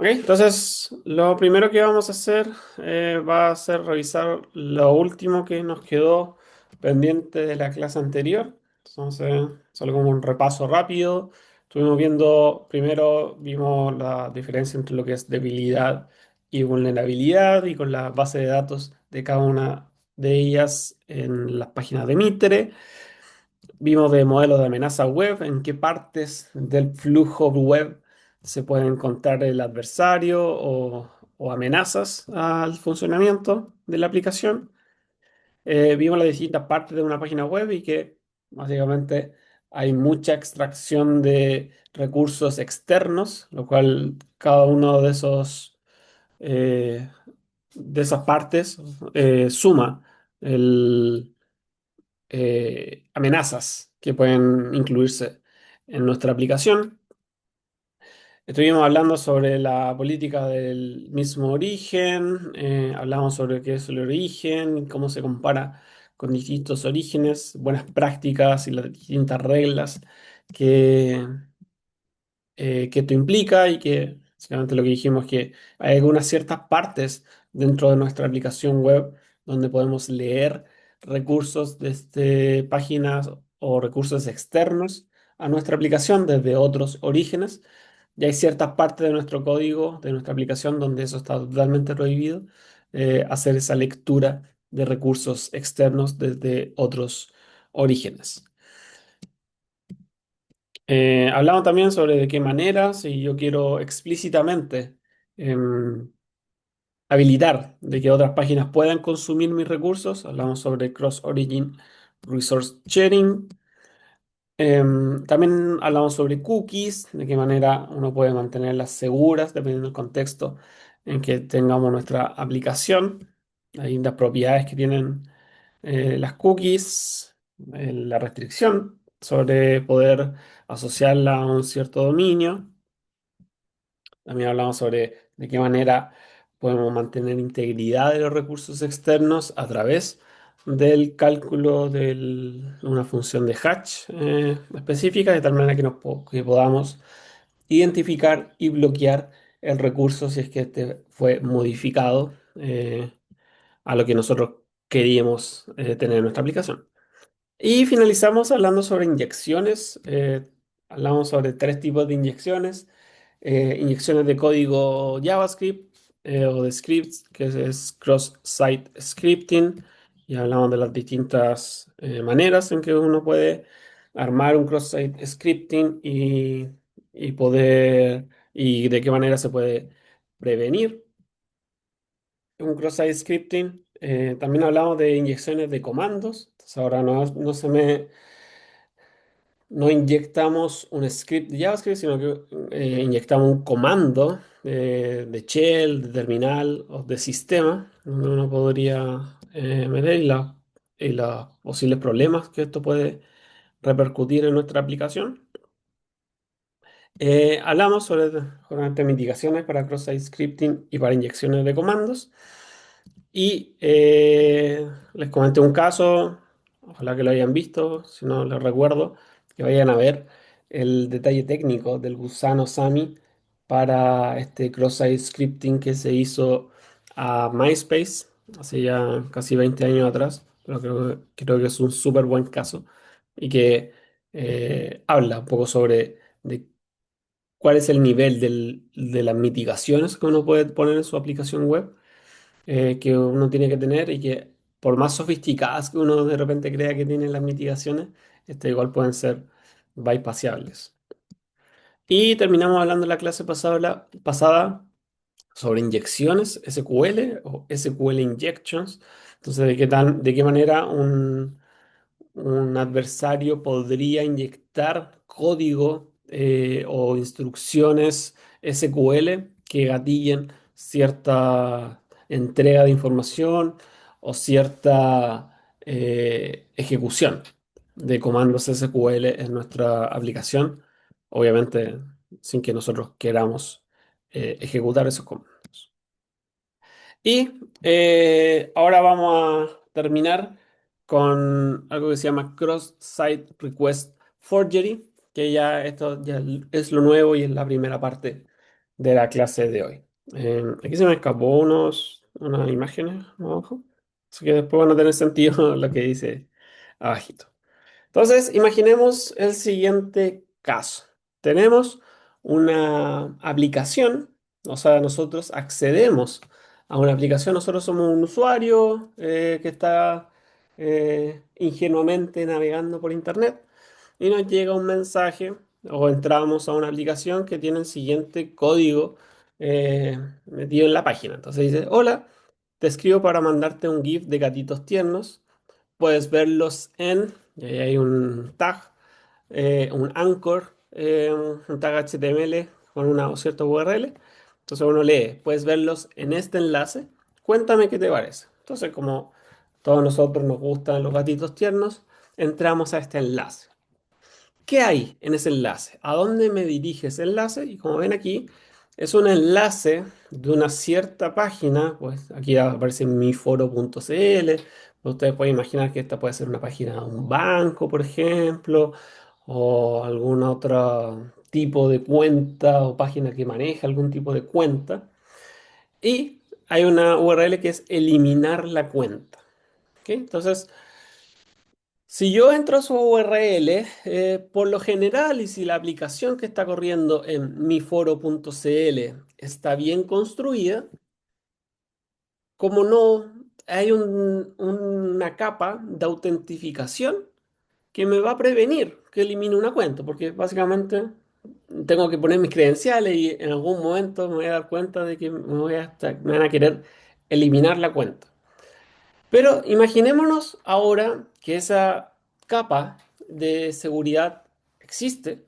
Ok, entonces lo primero que vamos a hacer va a ser revisar lo último que nos quedó pendiente de la clase anterior. Entonces, solo como un repaso rápido. Estuvimos viendo, primero vimos la diferencia entre lo que es debilidad y vulnerabilidad y con la base de datos de cada una de ellas en las páginas de Mitre. Vimos de modelos de amenaza web, en qué partes del flujo web se puede encontrar el adversario o amenazas al funcionamiento de la aplicación. Vimos las distintas partes de una página web y que básicamente hay mucha extracción de recursos externos, lo cual cada uno eh, de esas partes suma amenazas que pueden incluirse en nuestra aplicación. Estuvimos hablando sobre la política del mismo origen, hablamos sobre qué es el origen, cómo se compara con distintos orígenes, buenas prácticas y las distintas reglas que, que esto implica y que básicamente lo que dijimos es que hay algunas ciertas partes dentro de nuestra aplicación web donde podemos leer recursos desde páginas o recursos externos a nuestra aplicación desde otros orígenes. Y hay ciertas partes de nuestro código, de nuestra aplicación, donde eso está totalmente prohibido, hacer esa lectura de recursos externos desde otros orígenes. Hablamos también sobre de qué manera, si yo quiero explícitamente em, habilitar de que otras páginas puedan consumir mis recursos. Hablamos sobre Cross-Origin Resource Sharing. También hablamos sobre cookies, de qué manera uno puede mantenerlas seguras dependiendo del contexto en que tengamos nuestra aplicación. Hay distintas propiedades que tienen las cookies, la restricción sobre poder asociarla a un cierto dominio. También hablamos sobre de qué manera podemos mantener integridad de los recursos externos a través del cálculo de una función de hash específica, de tal manera que, que podamos identificar y bloquear el recurso si es que este fue modificado a lo que nosotros queríamos tener en nuestra aplicación. Y finalizamos hablando sobre inyecciones. Hablamos sobre tres tipos de inyecciones. Inyecciones de código JavaScript o de scripts, que es cross-site scripting. Y hablamos de las distintas maneras en que uno puede armar un cross-site scripting y poder, y de qué manera se puede prevenir un cross-site scripting. También hablamos de inyecciones de comandos. Entonces ahora no se me no inyectamos un script de JavaScript, sino que inyectamos un comando de shell, de terminal o de sistema, donde uno podría meter y los posibles problemas que esto puede repercutir en nuestra aplicación. Hablamos sobre mitigaciones para cross-site scripting y para inyecciones de comandos. Y les comenté un caso, ojalá que lo hayan visto, si no les recuerdo, que vayan a ver el detalle técnico del gusano Sami para este cross-site scripting que se hizo a MySpace hace ya casi 20 años atrás, pero creo que es un súper buen caso y que habla un poco sobre de cuál es el nivel de las mitigaciones que uno puede poner en su aplicación web que uno tiene que tener y que por más sofisticadas que uno de repente crea que tienen las mitigaciones, igual pueden ser bypassable. Y terminamos hablando en la clase pasada sobre inyecciones SQL o SQL injections. Entonces, de qué manera un adversario podría inyectar código o instrucciones SQL que gatillen cierta entrega de información o cierta ejecución de comandos SQL en nuestra aplicación, obviamente sin que nosotros queramos ejecutar esos comandos. Y ahora vamos a terminar con algo que se llama Cross-Site Request Forgery, que ya esto ya es lo nuevo y es la primera parte de la clase de hoy. Aquí se me escapó unas imágenes abajo, así que después van a tener sentido lo que dice abajito. Entonces, imaginemos el siguiente caso. Tenemos una aplicación, o sea, nosotros accedemos a una aplicación, nosotros somos un usuario que está ingenuamente navegando por Internet y nos llega un mensaje o entramos a una aplicación que tiene el siguiente código metido en la página. Entonces dice, hola, te escribo para mandarte un GIF de gatitos tiernos. Puedes verlos y ahí hay un tag, un anchor, un tag HTML con una cierta URL. Entonces uno lee, puedes verlos en este enlace. Cuéntame qué te parece. Entonces, como todos nosotros nos gustan los gatitos tiernos, entramos a este enlace. ¿Qué hay en ese enlace? ¿A dónde me dirige ese enlace? Y como ven aquí, es un enlace de una cierta página, pues aquí aparece miforo.cl. Ustedes pueden imaginar que esta puede ser una página de un banco, por ejemplo, o algún otro tipo de cuenta o página que maneja algún tipo de cuenta. Y hay una URL que es eliminar la cuenta. ¿Ok? Entonces, si yo entro a su URL, por lo general, y si la aplicación que está corriendo en miforo.cl está bien construida, como no hay una capa de autentificación que me va a prevenir que elimine una cuenta, porque básicamente tengo que poner mis credenciales y en algún momento me voy a dar cuenta de que me van a querer eliminar la cuenta. Pero imaginémonos ahora que esa capa de seguridad existe,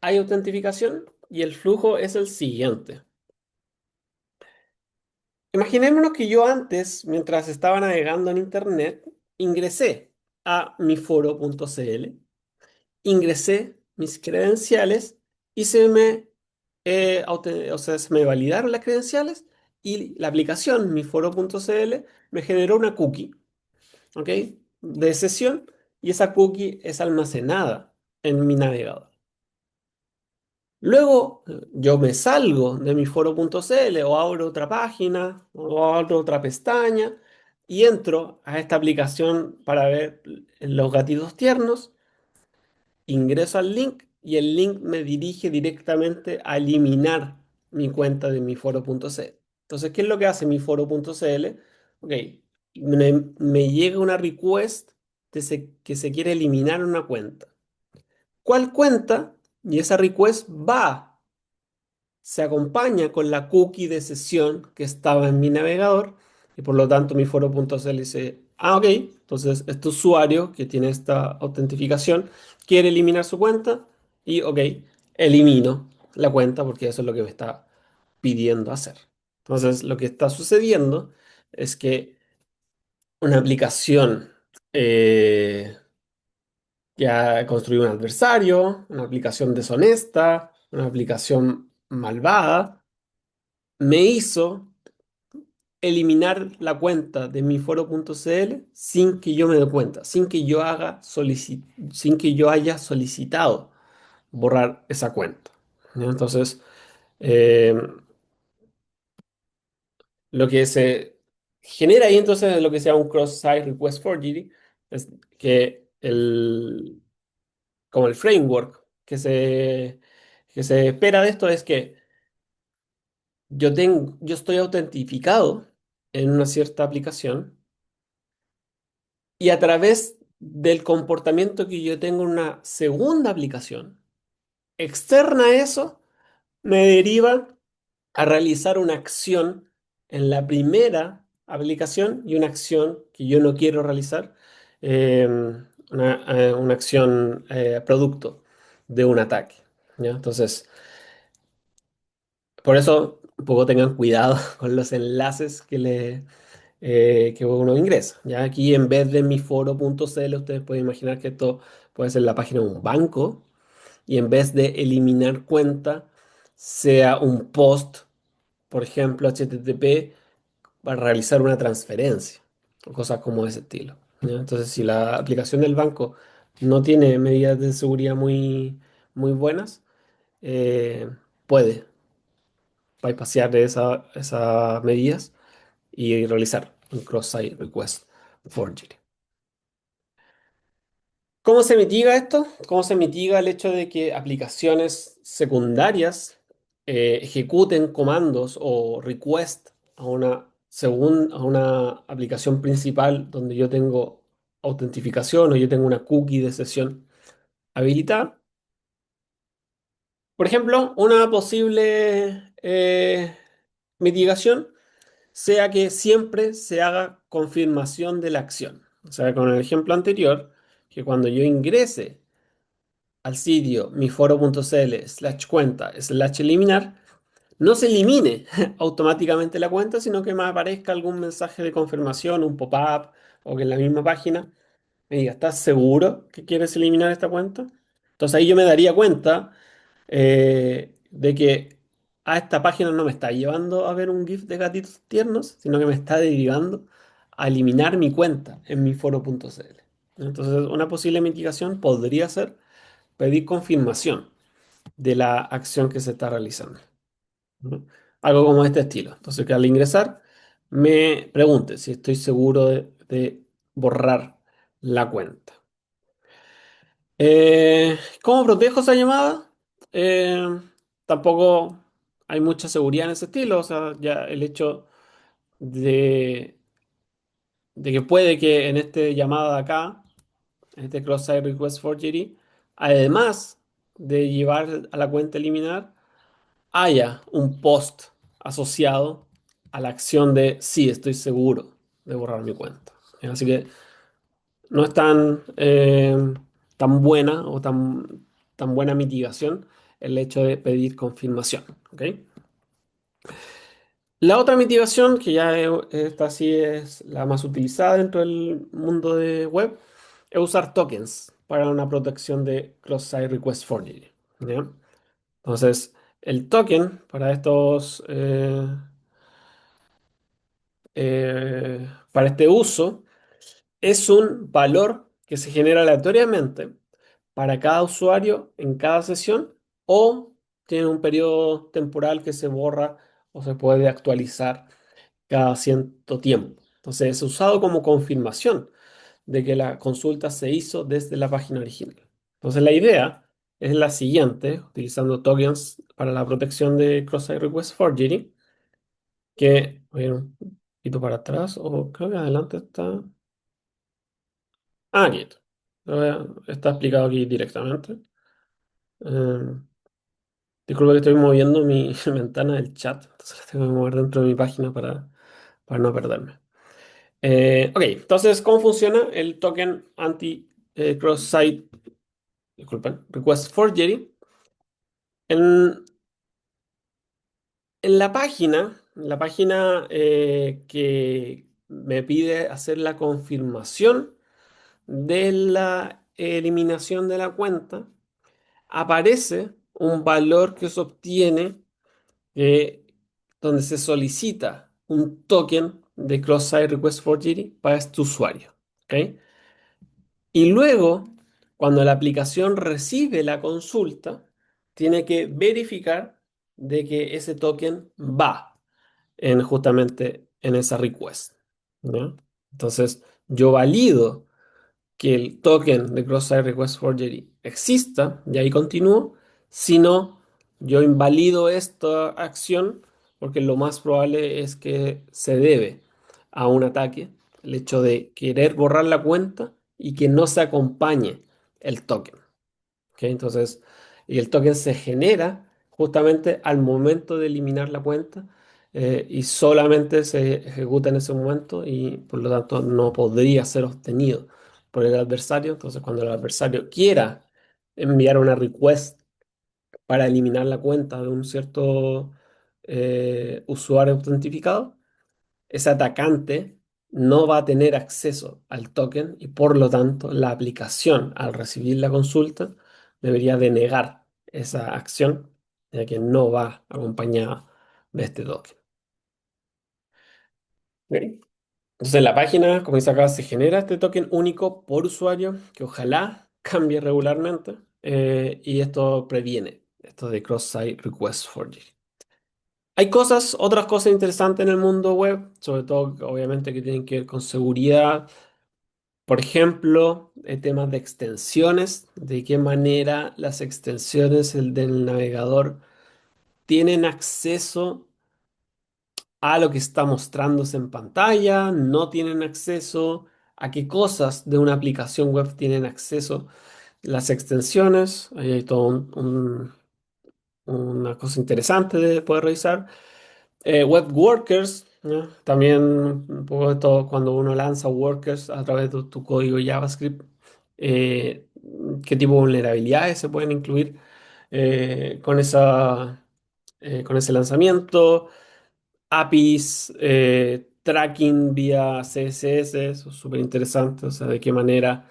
hay autentificación y el flujo es el siguiente. Imaginémonos que yo antes, mientras estaba navegando en internet, ingresé a miforo.cl, ingresé mis credenciales y o sea, se me validaron las credenciales y la aplicación miforo.cl me generó una cookie. ¿Ok? De sesión y esa cookie es almacenada en mi navegador. Luego yo me salgo de mi foro.cl o abro otra página o abro otra pestaña y entro a esta aplicación para ver los gatitos tiernos, ingreso al link y el link me dirige directamente a eliminar mi cuenta de mi foro.cl. Entonces, ¿qué es lo que hace mi foro.cl? Ok, me llega una request que se quiere eliminar una cuenta. ¿Cuál cuenta? Y esa request se acompaña con la cookie de sesión que estaba en mi navegador y por lo tanto mi foro.cl dice, ah, ok, entonces este usuario que tiene esta autentificación quiere eliminar su cuenta y, ok, elimino la cuenta porque eso es lo que me está pidiendo hacer. Entonces lo que está sucediendo es que una aplicación que ha construido un adversario, una aplicación deshonesta, una aplicación malvada, me hizo eliminar la cuenta de mi foro.cl sin que yo me dé cuenta, sin que yo haya solicitado borrar esa cuenta. ¿Ya? Entonces, eh, lo que se genera ahí entonces es lo que se llama un cross-site request forgery, es que como el framework que se espera de esto es que yo estoy autentificado en una cierta aplicación y a través del comportamiento que yo tengo en una segunda aplicación, externa a eso, me deriva a realizar una acción en la primera aplicación y una acción que yo no quiero realizar, eh, una acción producto de un ataque. ¿Ya? Entonces, por eso, un poco tengan cuidado con los enlaces que uno ingresa. Ya aquí en vez de miforo.cl, ustedes pueden imaginar que esto puede ser la página de un banco y en vez de eliminar cuenta, sea un post, por ejemplo, HTTP, para realizar una transferencia o cosas como ese estilo. ¿Ya? Entonces, si la aplicación del banco no tiene medidas de seguridad muy buenas, eh, puede. bypassar esas medidas y realizar un cross-site request forgery. ¿Cómo se mitiga esto? ¿Cómo se mitiga el hecho de que aplicaciones secundarias ejecuten comandos o request a una aplicación principal donde yo tengo autentificación o yo tengo una cookie de sesión habilitada? Por ejemplo, una posible mitigación sea que siempre se haga confirmación de la acción. O sea, con el ejemplo anterior, que cuando yo ingrese al sitio miforo.cl/cuenta/eliminar, no se elimine automáticamente la cuenta, sino que me aparezca algún mensaje de confirmación, un pop-up, o que en la misma página me diga, ¿estás seguro que quieres eliminar esta cuenta? Entonces ahí yo me daría cuenta de que a esta página no me está llevando a ver un GIF de gatitos tiernos, sino que me está derivando a eliminar mi cuenta en mi foro.cl. Entonces, una posible mitigación podría ser pedir confirmación de la acción que se está realizando, ¿no? Algo como este estilo. Entonces, que al ingresar me pregunte si estoy seguro de borrar la cuenta. ¿Cómo protejo esa llamada? Eh, Tampoco hay mucha seguridad en ese estilo. O sea, ya el hecho de, de que puede que en esta llamada de acá, en este cross-site request forgery, además de llevar a la cuenta eliminar, haya un post asociado a la acción de sí, estoy seguro de borrar mi cuenta. Así que no es tan buena o tan buena mitigación el hecho de pedir confirmación. ¿Ok? La otra mitigación, que esta sí es la más utilizada dentro del mundo de web, es usar tokens para una protección de cross-site request forgery. ¿Ya? Entonces, el token para este uso es un valor que se genera aleatoriamente para cada usuario en cada sesión o tiene un periodo temporal que se borra o se puede actualizar cada cierto tiempo. Entonces es usado como confirmación de que la consulta se hizo desde la página original. Entonces la idea es la siguiente, utilizando tokens para la protección de cross-site request forgery, que voy a ir un poquito para atrás o creo que adelante está. Ah, aquí está. Está explicado aquí directamente. Eh, Disculpa que estoy moviendo mi ventana del chat, entonces la tengo que mover dentro de mi página para no perderme. Ok, entonces, ¿cómo funciona el token anti-cross-site, disculpen, request forgery? En, en la página que me pide hacer la confirmación de la eliminación de la cuenta, aparece un valor que se obtiene eh, donde se solicita un token de cross-site request forgery para este usuario. ¿Ok? Y luego, cuando la aplicación recibe la consulta, tiene que verificar de que ese token va justamente en esa request, ¿no? Entonces, yo valido que el token de Cross-Site Request Forgery exista y ahí continúo. Si no, yo invalido esta acción porque lo más probable es que se debe a un ataque, el hecho de querer borrar la cuenta y que no se acompañe el token. ¿Ok? Entonces, y el token se genera justamente al momento de eliminar la cuenta y solamente se ejecuta en ese momento y por lo tanto no podría ser obtenido por el adversario. Entonces, cuando el adversario quiera enviar una request para eliminar la cuenta de un cierto usuario autentificado, ese atacante no va a tener acceso al token y por lo tanto la aplicación al recibir la consulta debería denegar esa acción ya que no va acompañada de este token. ¿Ok? Entonces en la página, como dice acá, se genera este token único por usuario que ojalá cambie regularmente y esto previene esto de cross-site request forgery. Hay cosas, otras cosas interesantes en el mundo web, sobre todo obviamente que tienen que ver con seguridad. Por ejemplo, temas de extensiones, de qué manera las extensiones del navegador tienen acceso a lo que está mostrándose en pantalla, no tienen acceso, a qué cosas de una aplicación web tienen acceso las extensiones. Ahí hay todo una cosa interesante de poder revisar. Web workers, ¿no? También un poco de todo cuando uno lanza workers a través de tu código JavaScript, eh, qué tipo de vulnerabilidades se pueden incluir con con ese lanzamiento. APIs, tracking vía CSS, eso es súper interesante, o sea, de qué manera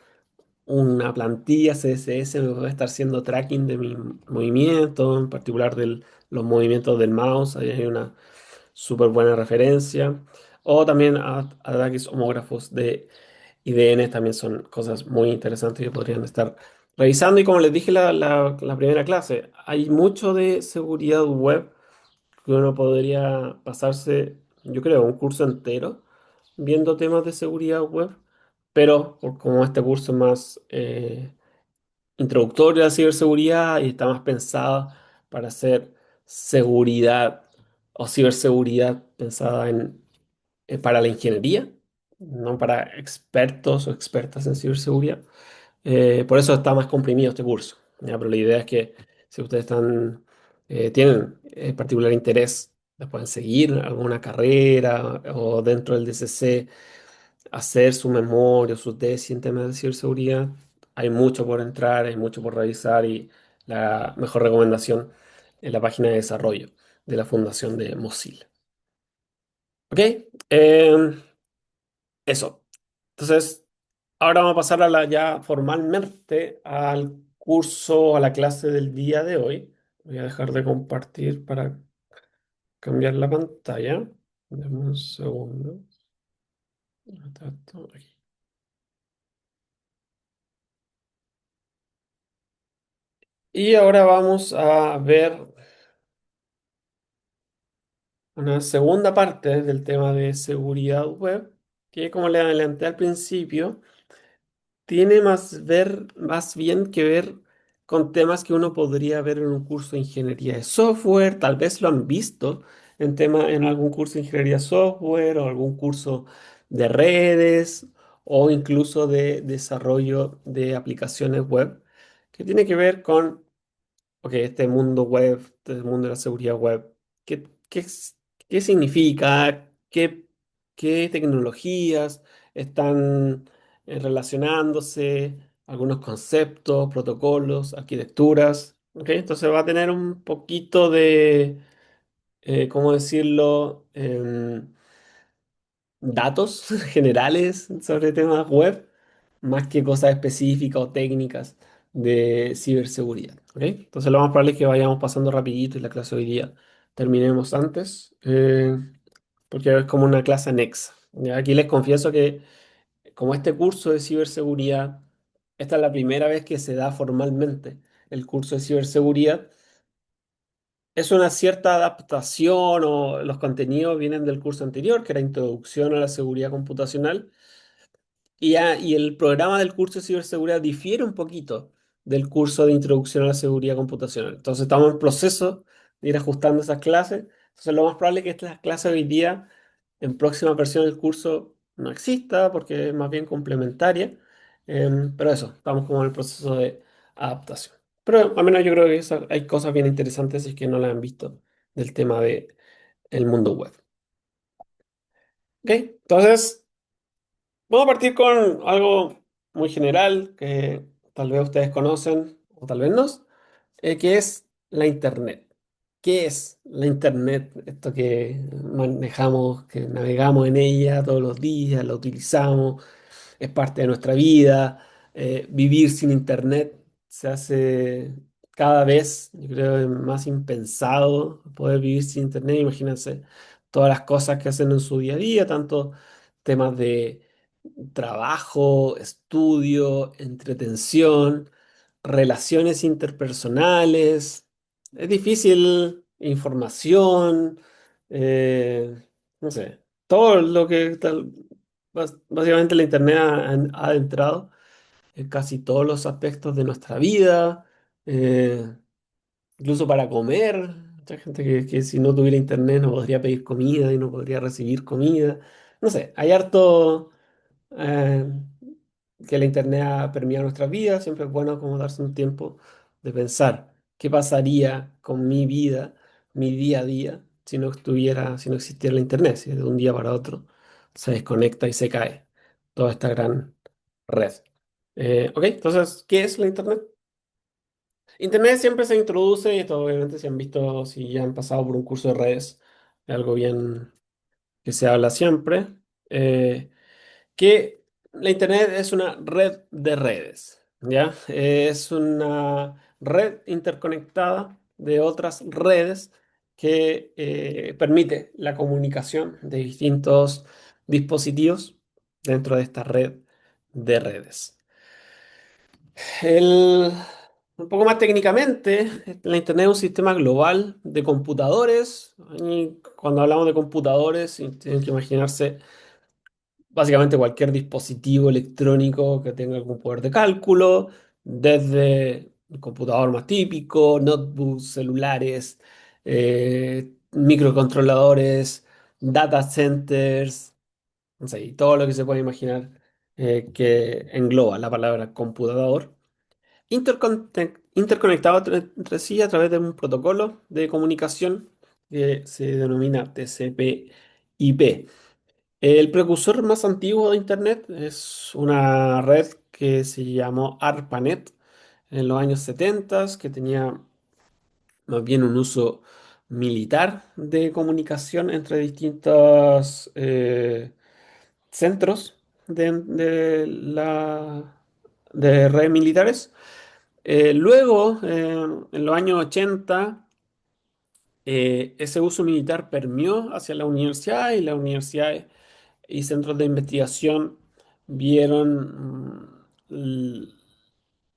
una plantilla CSS me puede estar haciendo tracking de mi movimiento, en particular de los movimientos del mouse, ahí hay una súper buena referencia. O también ataques homógrafos de IDN también son cosas muy interesantes que podrían estar revisando. Y como les dije la primera clase, hay mucho de seguridad web que uno podría pasarse, yo creo, un curso entero viendo temas de seguridad web, pero como este curso es más introductorio a la ciberseguridad y está más pensado para hacer seguridad o ciberseguridad pensada para la ingeniería, no para expertos o expertas en ciberseguridad. Por eso está más comprimido este curso, ¿ya? Pero la idea es que si ustedes tienen particular interés, pueden seguir alguna carrera o dentro del DCC hacer su memoria, su tesis en temas de ciberseguridad. Hay mucho por entrar, hay mucho por revisar y la mejor recomendación es la página de desarrollo de la Fundación de Mozilla. ¿Ok? Em, Eso. Entonces, ahora vamos a pasar ya formalmente al curso, a la clase del día de hoy. Voy a dejar de compartir para cambiar la pantalla. Dame un segundo. Aquí. Y ahora vamos a ver una segunda parte del tema de seguridad web, que como le adelanté al principio, tiene más bien que ver con temas que uno podría ver en un curso de ingeniería de software, tal vez lo han visto en algún curso de ingeniería de software o algún curso de redes o incluso de desarrollo de aplicaciones web, que tiene que ver con ok, este mundo web, este mundo de la seguridad web, ¿qué significa? ¿Qué tecnologías están relacionándose? Algunos conceptos, protocolos, arquitecturas. Ok, entonces va a tener un poquito de, ¿cómo decirlo? Datos generales sobre temas web, más que cosas específicas o técnicas de ciberseguridad. ¿Ok? Entonces lo más probable es que vayamos pasando rapidito y la clase hoy día terminemos antes, porque es como una clase anexa. ¿Ya? Aquí les confieso que como este curso de ciberseguridad, esta es la primera vez que se da formalmente el curso de ciberseguridad. Es una cierta adaptación o los contenidos vienen del curso anterior, que era Introducción a la Seguridad Computacional. Y el programa del curso de ciberseguridad difiere un poquito del curso de introducción a la seguridad computacional. Entonces estamos en proceso de ir ajustando esas clases. Entonces lo más probable es que esta clase hoy día, en próxima versión del curso, no exista porque es más bien complementaria. Pero eso, estamos como en el proceso de adaptación. Pero al menos yo creo que hay cosas bien interesantes si es que no las han visto del tema de el mundo web. ¿Ok? Entonces... Vamos a partir con algo muy general que tal vez ustedes conocen o tal vez no, que es la Internet. ¿Qué es la Internet? Esto que manejamos, que navegamos en ella todos los días, la utilizamos, es parte de nuestra vida. Vivir sin internet se hace cada vez, yo creo, más impensado poder vivir sin internet. Imagínense todas las cosas que hacen en su día a día, tanto temas de trabajo, estudio, entretención, relaciones interpersonales. Es difícil, información. eh, no sé, todo lo que básicamente la Internet ha entrado en casi todos los aspectos de nuestra vida, eh, incluso para comer. Mucha gente que si no tuviera Internet no podría pedir comida y no podría recibir comida. No sé, hay harto eh, que la Internet ha permeado nuestras vidas. Siempre es bueno como darse un tiempo de pensar qué pasaría con mi vida, mi día a día, si no existiera la Internet, si de un día para otro se desconecta y se cae toda esta gran red. Ok, entonces, ¿qué es la Internet? Internet siempre se introduce, y esto obviamente si han visto, si ya han pasado por un curso de redes, es algo bien que se habla siempre. eh, que la Internet es una red de redes, ¿ya? Es una red interconectada de otras redes que permite la comunicación de distintos dispositivos dentro de esta red de redes. El- un poco más técnicamente, la Internet es un sistema global de computadores. Y cuando hablamos de computadores, tienen que imaginarse básicamente cualquier dispositivo electrónico que tenga algún poder de cálculo, desde el computador más típico, notebooks, celulares, microcontroladores, data centers, no sé, y todo lo que se puede imaginar que engloba la palabra computador, interconectado entre sí a través de un protocolo de comunicación que se denomina TCP/IP. El precursor más antiguo de Internet es una red que se llamó ARPANET en los años 70, que tenía más bien un uso militar de comunicación entre distintos centros de redes militares. Luego, en los años 80, ese uso militar permeó hacia la universidad y las universidades y centros de investigación vieron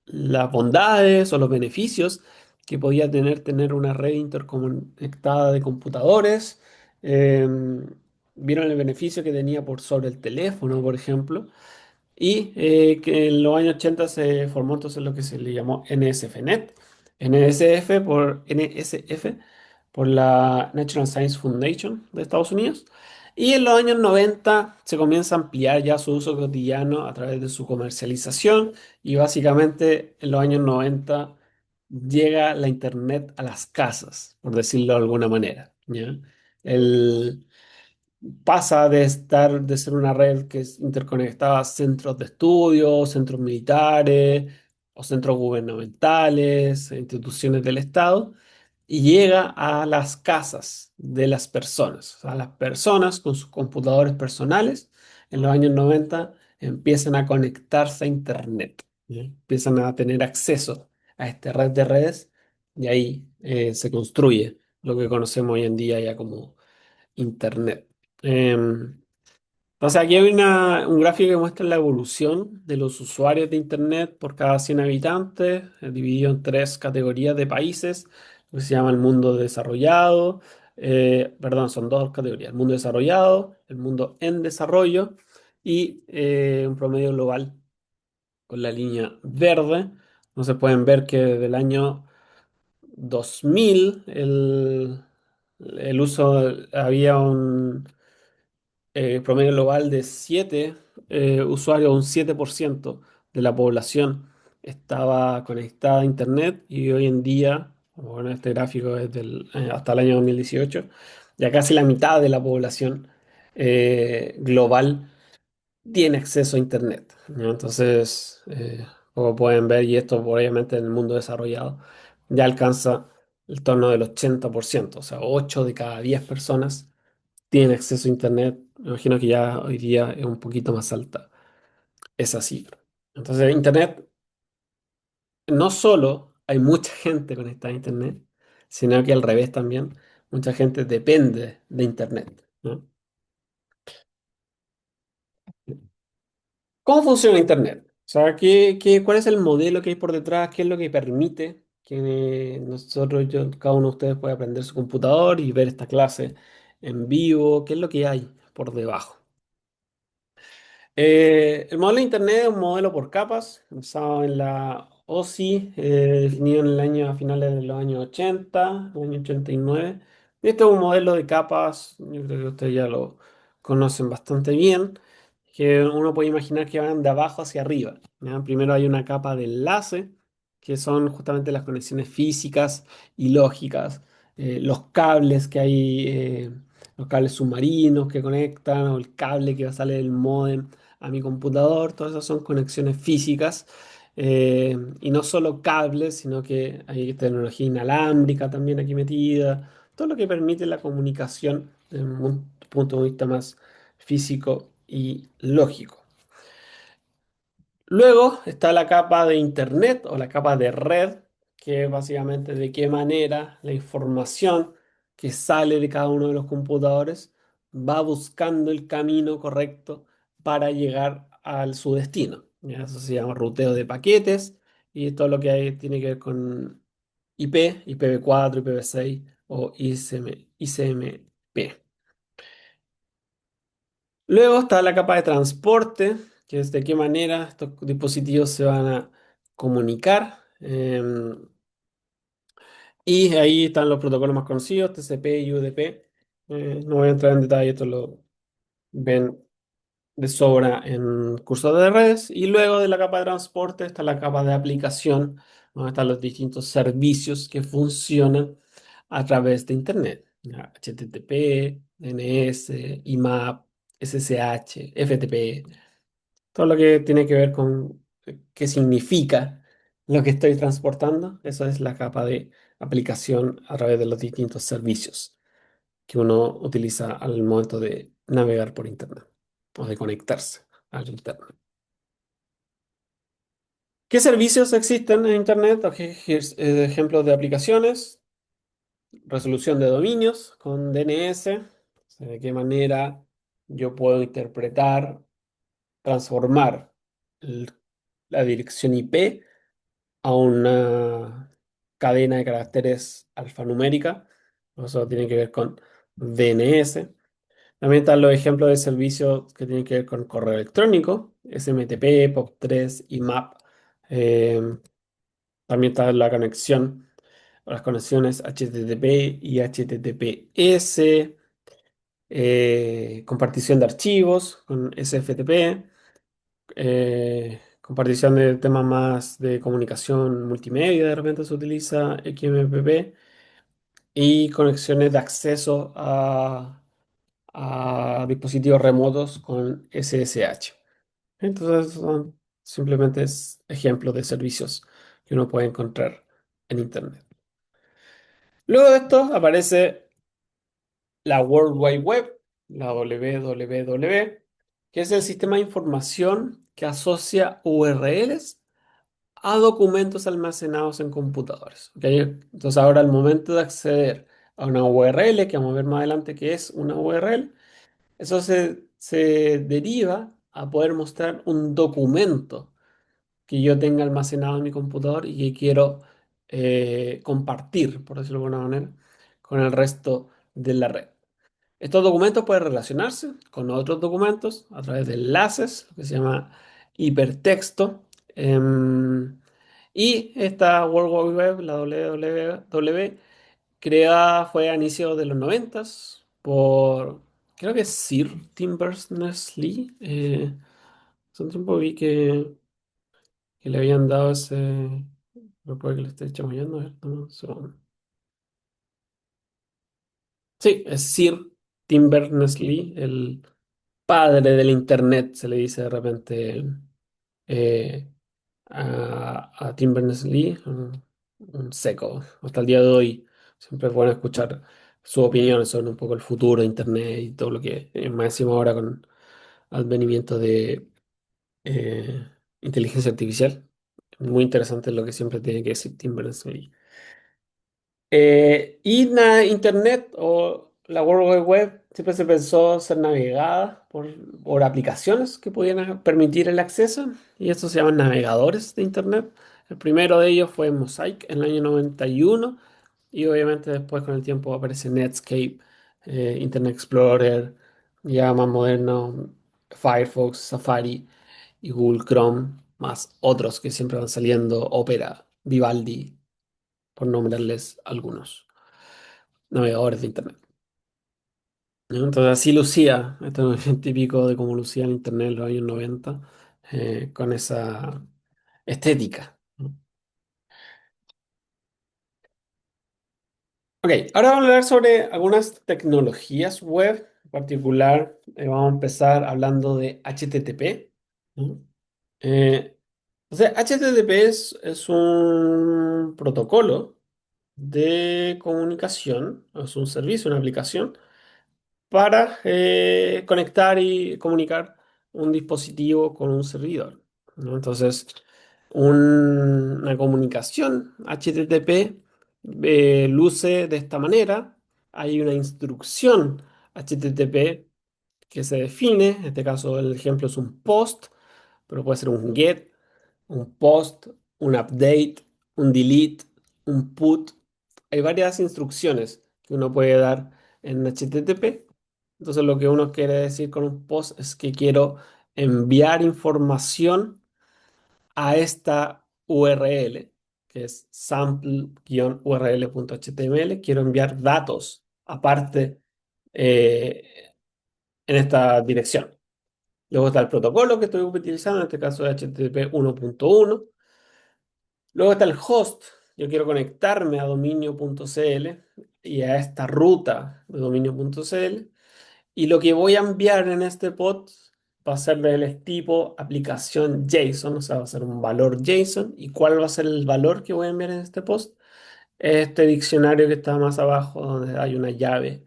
las bondades o los beneficios que podía tener una red interconectada de computadores. Vieron el beneficio que tenía por sobre el teléfono, por ejemplo. Y que en los años 80 se formó entonces lo que se le llamó NSFNet. NSF por la National Science Foundation de Estados Unidos. Y en los años 90 se comienza a ampliar ya su uso cotidiano a través de su comercialización. Y básicamente en los años 90 llega la Internet a las casas, por decirlo de alguna manera. ¿Ya? El, Pasa de ser una red que interconectaba centros de estudio, centros militares o centros gubernamentales, instituciones del Estado, y llega a las casas de las personas. O sea, las personas con sus computadores personales en los años 90 empiezan a conectarse a Internet, ¿ya? Empiezan a tener acceso a esta red de redes y ahí se construye lo que conocemos hoy en día ya como Internet. Em, entonces aquí hay un gráfico que muestra la evolución de los usuarios de Internet por cada 100 habitantes, dividido en tres categorías de países, lo que se llama el mundo desarrollado, perdón, son dos categorías, el mundo desarrollado, el mundo en desarrollo y un promedio global con la línea verde. Entonces pueden ver que desde el año 2000 el uso había un promedio global de 7 usuarios, un 7% de la población estaba conectada a Internet y hoy en día, bueno, este gráfico es hasta el año 2018, ya casi la mitad de la población global tiene acceso a Internet, ¿no? Entonces, como pueden ver, y esto obviamente en el mundo desarrollado, ya alcanza el torno del 80%, o sea, 8 de cada 10 personas tienen acceso a Internet. Me imagino que ya hoy día es un poquito más alta esa cifra. Entonces, Internet, no solo hay mucha gente conectada a Internet, sino que al revés también, mucha gente depende de Internet, ¿no? ¿Cómo funciona Internet? O sea, cuál es el modelo que hay por detrás? ¿Qué es lo que permite que cada uno de ustedes pueda aprender su computador y ver esta clase en vivo, qué es lo que hay por debajo. El modelo de Internet es un modelo por capas, basado en la OSI, definido en el año, a finales de los años 80, el año 89. Este es un modelo de capas, yo creo que ustedes ya lo conocen bastante bien, que uno puede imaginar que van de abajo hacia arriba, ¿ya? Primero hay una capa de enlace, que son justamente las conexiones físicas y lógicas, los cables que hay, los cables submarinos que conectan, o el cable que sale del módem a mi computador, todas esas son conexiones físicas, y no solo cables, sino que hay tecnología inalámbrica también aquí metida, todo lo que permite la comunicación desde un punto de vista más físico y lógico. Luego está la capa de Internet o la capa de red, que es básicamente de qué manera la información que sale de cada uno de los computadores va buscando el camino correcto para llegar a su destino. ¿Ya? Eso se llama ruteo de paquetes y todo lo que hay tiene que ver con IP, IPv4, IPv6 o ICMP. Luego está la capa de transporte, que es de qué manera estos dispositivos se van a comunicar. Y ahí están los protocolos más conocidos, TCP y UDP. No voy a entrar en detalle, esto lo ven de sobra en cursos de redes. Y luego de la capa de transporte está la capa de aplicación, donde están los distintos servicios que funcionan a través de Internet. Ya, HTTP, DNS, IMAP, SSH, FTP. Todo lo que tiene que ver con qué significa lo que estoy transportando, eso es la capa de aplicación a través de los distintos servicios que uno utiliza al momento de navegar por Internet o de conectarse al Internet. ¿Qué servicios existen en Internet? Ejemplos de aplicaciones, resolución de dominios con DNS, o sea, de qué manera yo puedo interpretar, transformar el- la dirección IP a una cadena de caracteres alfanumérica. Eso tiene que ver con DNS. También están los ejemplos de servicios que tienen que ver con correo electrónico, SMTP, POP3, IMAP. Eh, También está la conexión, o las conexiones HTTP y HTTPS, compartición de archivos con SFTP, compartición de temas más de comunicación multimedia, de repente se utiliza XMPP, y conexiones de acceso a dispositivos remotos con SSH. Entonces son simplemente ejemplos de servicios que uno puede encontrar en Internet. Luego de esto aparece la World Wide Web, la WWW, que es el sistema de información que asocia URLs a documentos almacenados en computadores. ¿Ok? Entonces ahora al momento de acceder a una URL, que vamos a ver más adelante qué es una URL, eso se deriva a poder mostrar un documento que yo tenga almacenado en mi computador y que quiero compartir, por decirlo de alguna manera, con el resto de la red. Estos documentos pueden relacionarse con otros documentos a través de enlaces, lo que se llama hipertexto. Y esta World Wide Web, la WWW, creada fue a inicios de los 90 por, creo que es Sir Tim Berners-Lee. Hace un tiempo vi que le habían dado ese... No puede que le esté chamullando, a ver, dame un segundo. Sí, es Sir Tim Berners-Lee, el padre del Internet, se le dice de repente eh, a Tim Berners-Lee, un seco. Hasta el día de hoy siempre es bueno escuchar sus opiniones sobre un poco el futuro de Internet y todo lo que más encima ahora con advenimiento de inteligencia artificial. Muy interesante lo que siempre tiene que decir Tim Berners-Lee. Internet o la World Wide Web siempre se pensó ser navegada por aplicaciones que pudieran permitir el acceso, y estos se llaman navegadores de Internet. El primero de ellos fue Mosaic en el año 91, y obviamente después con el tiempo aparece Netscape Internet Explorer, ya más moderno, Firefox, Safari y Google Chrome, más otros que siempre van saliendo, Opera, Vivaldi, por nombrarles algunos navegadores de Internet. ¿No? Entonces así lucía, esto es típico de cómo lucía el Internet en los años 90, con esa estética. ¿No? Ok, ahora vamos a hablar sobre algunas tecnologías web. En particular, vamos a empezar hablando de HTTP. ¿No? Eh, HTTP es un protocolo de comunicación, es un servicio, una aplicación para conectar y comunicar un dispositivo con un servidor. ¿No? Entonces, una comunicación HTTP luce de esta manera. Hay una instrucción HTTP que se define, en este caso el ejemplo es un post, pero puede ser un get, un post, un update, un delete, un put. Hay varias instrucciones que uno puede dar en HTTP. Entonces lo que uno quiere decir con un post es que quiero enviar información a esta URL, que es sample-url.html. Quiero enviar datos aparte en esta dirección. Luego está el protocolo que estoy utilizando, en este caso es HTTP 1.1. Luego está el host. Yo quiero conectarme a dominio.cl y a esta ruta de dominio.cl. Y lo que voy a enviar en este pod va a ser del tipo aplicación JSON, o sea, va a ser un valor JSON. ¿Y cuál va a ser el valor que voy a enviar en este post? Este diccionario que está más abajo, donde hay una llave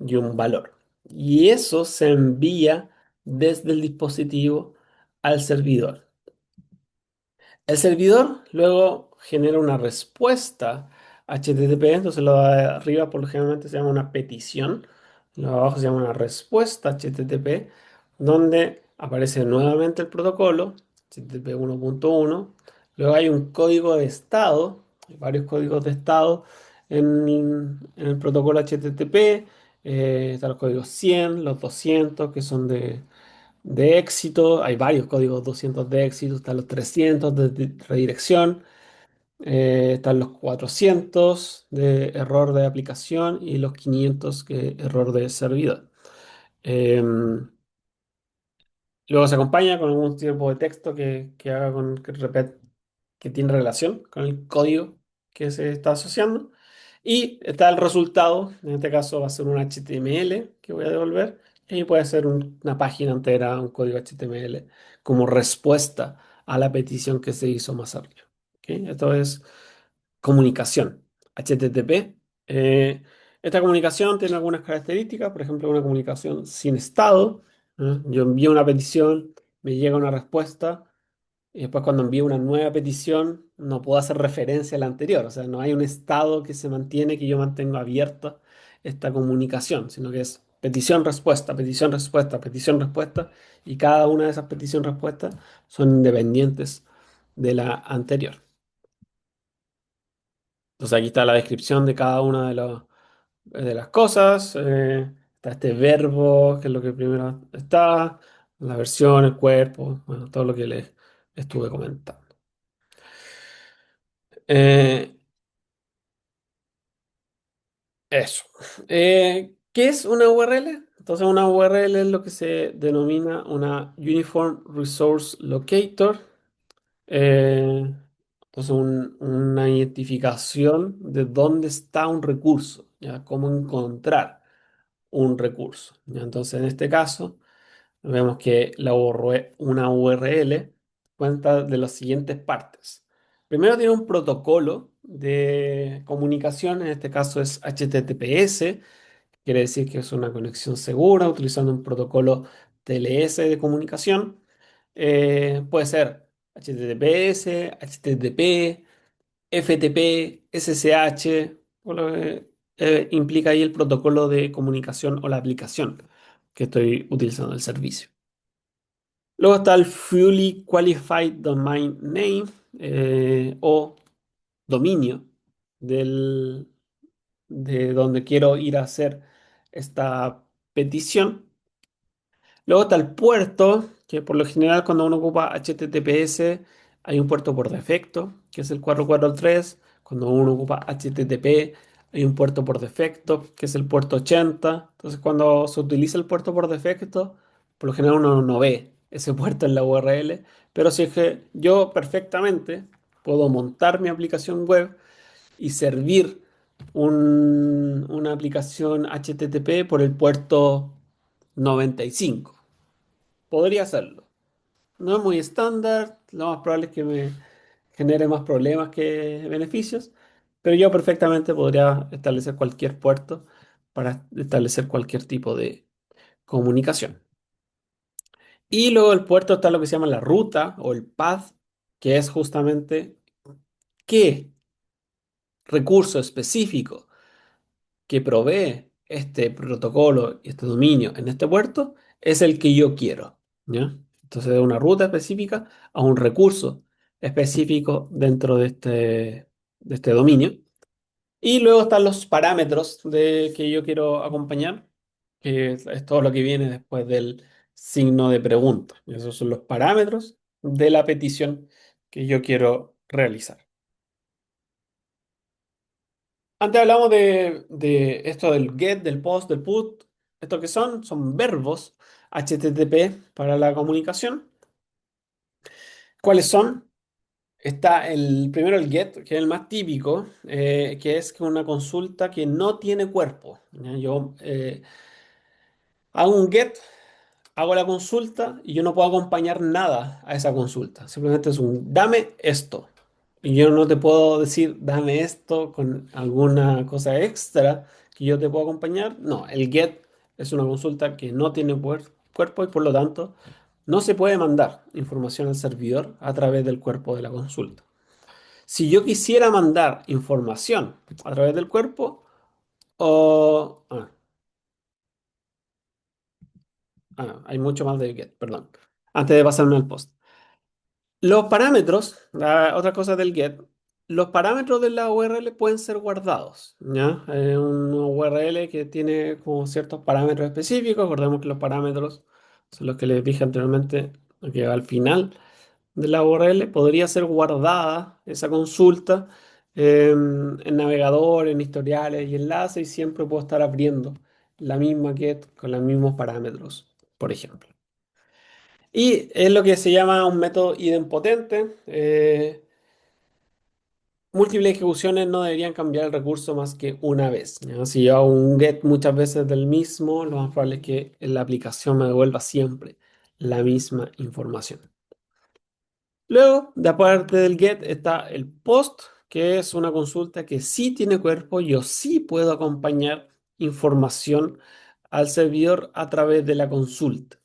y un valor. Y eso se envía desde el dispositivo al servidor. El servidor luego genera una respuesta HTTP, entonces lo de arriba por lo generalmente se llama una petición, lo de abajo se llama una respuesta HTTP, donde aparece nuevamente el protocolo HTTP 1.1. Luego hay un código de estado, hay varios códigos de estado en el protocolo HTTP. Están los códigos 100, los 200 que son de éxito. Hay varios códigos 200 de éxito, están los 300 de redirección, están los 400 de error de aplicación y los 500 que error de servidor. Em, Luego se acompaña con algún tipo de texto que haga que tiene relación con el código que se está asociando. Y está el resultado, en este caso va a ser un HTML que voy a devolver. Y puede ser una página entera, un código HTML, como respuesta a la petición que se hizo más arriba. ¿Ok? Esto es comunicación. HTTP. Esta comunicación tiene algunas características, por ejemplo, una comunicación sin estado. Yo envío una petición, me llega una respuesta, y después cuando envío una nueva petición no puedo hacer referencia a la anterior. O sea, no hay un estado que se mantiene, que yo mantengo abierta esta comunicación, sino que es petición, respuesta, petición, respuesta, petición, respuesta, y cada una de esas petición, respuestas son independientes de la anterior. Entonces aquí está la descripción de cada una de las cosas. Está este verbo, que es lo que primero está, la versión, el cuerpo, bueno, todo lo que les estuve comentando. Eh, Eso. ¿Qué es una URL? Entonces, una URL es lo que se denomina una Uniform Resource Locator. Eh, entonces, una identificación de dónde está un recurso, ¿ya? Cómo encontrar un recurso. ¿Ya? Entonces, en este caso, vemos que una URL cuenta de las siguientes partes. Primero tiene un protocolo de comunicación, en este caso es HTTPS, quiere decir que es una conexión segura utilizando un protocolo TLS de comunicación. Puede ser HTTPS, HTTP, FTP, SSH, o lo que implica ahí el protocolo de comunicación o la aplicación que estoy utilizando el servicio. Luego está el Fully Qualified Domain Name o dominio del, de donde quiero ir a hacer esta petición. Luego está el puerto, que por lo general cuando uno ocupa HTTPS hay un puerto por defecto, que es el 443. Cuando uno ocupa HTTP hay un puerto por defecto, que es el puerto 80. Entonces cuando se utiliza el puerto por defecto, por lo general uno no ve ese puerto en la URL, pero si es que yo perfectamente puedo montar mi aplicación web y servir una aplicación HTTP por el puerto 95. Podría hacerlo. No es muy estándar, lo más probable es que me genere más problemas que beneficios, pero yo perfectamente podría establecer cualquier puerto para establecer cualquier tipo de comunicación. Y luego del puerto está lo que se llama la ruta o el path, que es justamente qué recurso específico que provee este protocolo y este dominio en este puerto es el que yo quiero, ¿ya? Entonces, de una ruta específica a un recurso específico dentro de este dominio. Y luego están los parámetros de que yo quiero acompañar, que es todo lo que viene después del signo de pregunta. Y esos son los parámetros de la petición que yo quiero realizar. Antes hablamos de esto del get, del post, del put. ¿Esto qué son? Son verbos HTTP para la comunicación. ¿Cuáles son? Está el primero, el get, que es el más típico, que es que una consulta que no tiene cuerpo. ¿Ya? Yo hago un get, hago la consulta y yo no puedo acompañar nada a esa consulta. Simplemente es un dame esto. Y yo no te puedo decir dame esto con alguna cosa extra que yo te pueda acompañar. No, el get es una consulta que no tiene cuerpo y por lo tanto no se puede mandar información al servidor a través del cuerpo de la consulta. Si yo quisiera mandar información a través del cuerpo, o... hay mucho más de get, perdón. Antes de pasarme al post. Los parámetros, la otra cosa del get, los parámetros de la URL pueden ser guardados, ¿ya? Una URL que tiene como ciertos parámetros específicos, recordemos que los parámetros son los que les dije anteriormente, que al final de la URL podría ser guardada esa consulta en navegador, en historiales y enlaces, y siempre puedo estar abriendo la misma get con los mismos parámetros, por ejemplo. Y es lo que se llama un método idempotente. Múltiples ejecuciones no deberían cambiar el recurso más que una vez, ¿ya? Si yo hago un get muchas veces del mismo, lo más probable es que la aplicación me devuelva siempre la misma información. Luego, de aparte del get, está el post, que es una consulta que sí tiene cuerpo. Yo sí puedo acompañar información al servidor a través de la consulta.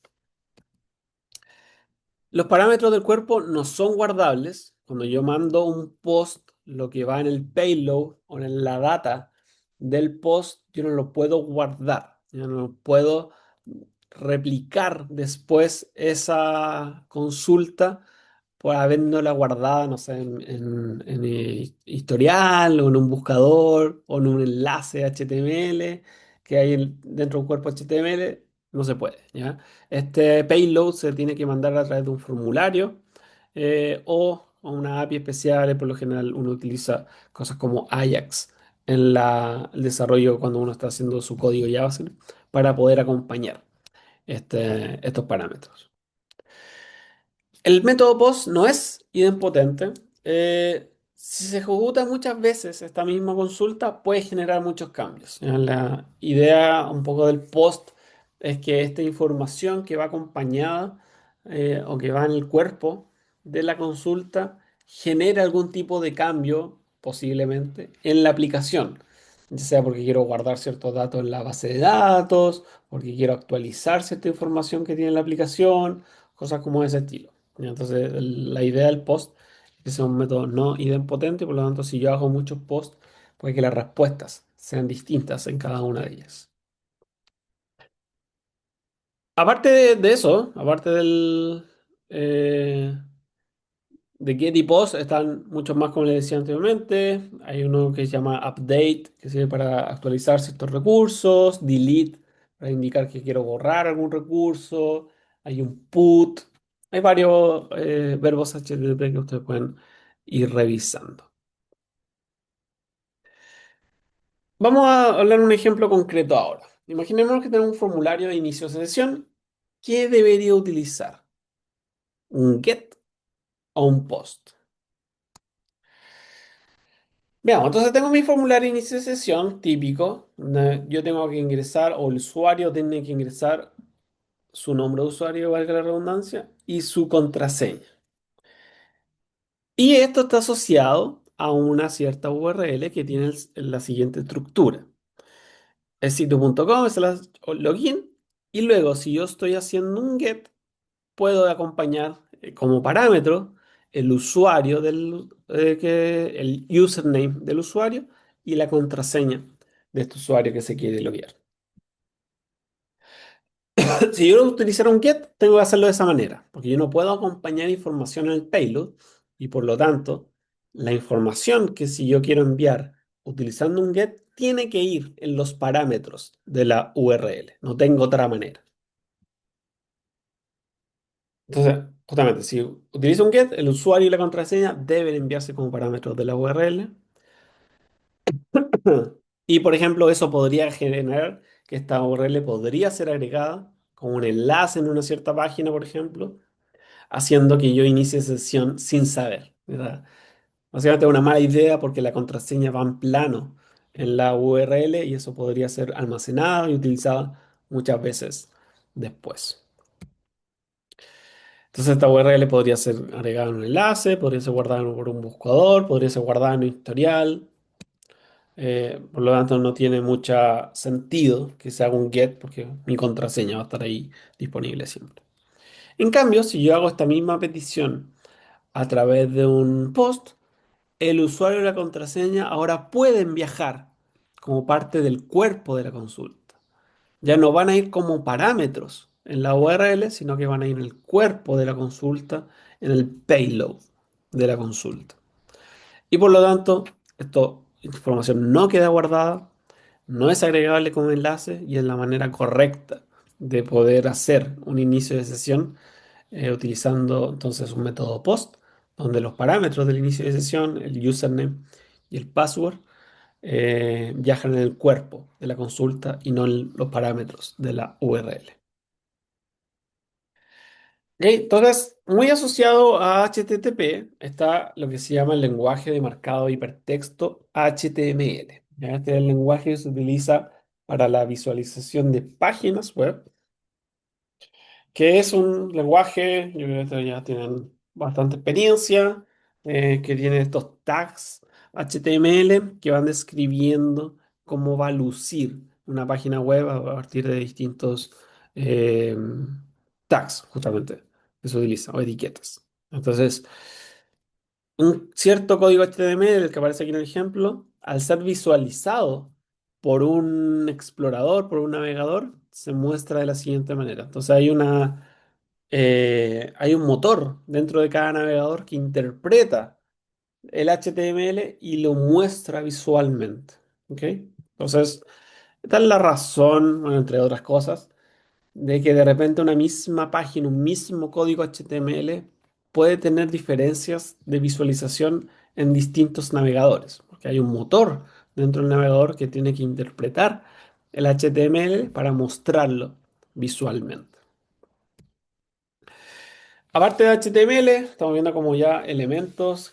Los parámetros del cuerpo no son guardables. Cuando yo mando un post, lo que va en el payload o en la data del post, yo no lo puedo guardar. Yo no puedo replicar después esa consulta por habiéndola guardada, no sé, en el historial o en un buscador o en un enlace HTML que hay dentro de un cuerpo HTML. No se puede, ¿ya? Este payload se tiene que mandar a través de un formulario o una API especial. Por lo general uno utiliza cosas como Ajax en el desarrollo cuando uno está haciendo su código JavaScript para poder acompañar estos parámetros. El método POST no es idempotente. Si se ejecuta muchas veces esta misma consulta, puede generar muchos cambios. La idea un poco del POST es que esta información que va acompañada o que va en el cuerpo de la consulta genere algún tipo de cambio, posiblemente, en la aplicación. Ya sea porque quiero guardar ciertos datos en la base de datos, porque quiero actualizar cierta información que tiene la aplicación, cosas como ese estilo. ¿Ya? Entonces, la idea del post es que sea un método no idempotente, por lo tanto, si yo hago muchos posts, puede que las respuestas sean distintas en cada una de ellas. Aparte de eso, aparte eh, de get y post, están muchos más, como les decía anteriormente. Hay uno que se llama update, que sirve para actualizar ciertos recursos, delete para indicar que quiero borrar algún recurso, hay un put, hay varios verbos HTTP que ustedes pueden ir revisando. Vamos a hablar un ejemplo concreto ahora. Imaginemos que tenemos un formulario de inicio de sesión. ¿Qué debería utilizar? ¿Un get o un post? Veamos, entonces tengo mi formulario de inicio de sesión típico. Yo tengo que ingresar, o el usuario tiene que ingresar su nombre de usuario, valga la redundancia, y su contraseña. Y esto está asociado a una cierta URL que tiene la siguiente estructura. El sitio.com es el login, y luego si yo estoy haciendo un get, puedo acompañar como parámetro el usuario el username del usuario y la contraseña de este usuario que se quiere loguear. Si yo utilizara un get, tengo que hacerlo de esa manera, porque yo no puedo acompañar información en el payload y por lo tanto, la información que si yo quiero enviar utilizando un get tiene que ir en los parámetros de la URL. No tengo otra manera. Entonces, justamente, si utilizo un get, el usuario y la contraseña deben enviarse como parámetros de la URL. Y, por ejemplo, eso podría generar que esta URL podría ser agregada como un enlace en una cierta página, por ejemplo, haciendo que yo inicie sesión sin saber, ¿verdad? Básicamente es una mala idea porque la contraseña va en plano en la URL y eso podría ser almacenado y utilizado muchas veces después. Entonces esta URL podría ser agregada en un enlace, podría ser guardada por un buscador, podría ser guardada en un historial. Por lo tanto, no tiene mucho sentido que se haga un get porque mi contraseña va a estar ahí disponible siempre. En cambio, si yo hago esta misma petición a través de un post, el usuario y la contraseña ahora pueden viajar como parte del cuerpo de la consulta. Ya no van a ir como parámetros en la URL, sino que van a ir en el cuerpo de la consulta, en el payload de la consulta. Y por lo tanto, esta información no queda guardada, no es agregable como enlace y es la manera correcta de poder hacer un inicio de sesión utilizando entonces un método POST, donde los parámetros del inicio de sesión, el username y el password, viajan en el cuerpo de la consulta y no en los parámetros de la URL. Ok, entonces, muy asociado a HTTP está lo que se llama el lenguaje de marcado de hipertexto HTML. ¿Ya? Este es el lenguaje que se utiliza para la visualización de páginas web, que es un lenguaje, yo creo que ustedes ya tienen bastante experiencia, que tiene estos tags HTML que van describiendo cómo va a lucir una página web a partir de distintos eh, tags, justamente, que se utilizan, o etiquetas. Entonces, un cierto código HTML, el que aparece aquí en el ejemplo, al ser visualizado por un explorador, por un navegador, se muestra de la siguiente manera. Entonces hay un motor dentro de cada navegador que interpreta el HTML y lo muestra visualmente. ¿Ok? Entonces, esta es la razón, bueno, entre otras cosas, de que de repente una misma página, un mismo código HTML puede tener diferencias de visualización en distintos navegadores, porque hay un motor dentro del navegador que tiene que interpretar el HTML para mostrarlo visualmente. Aparte de HTML, estamos viendo como ya elementos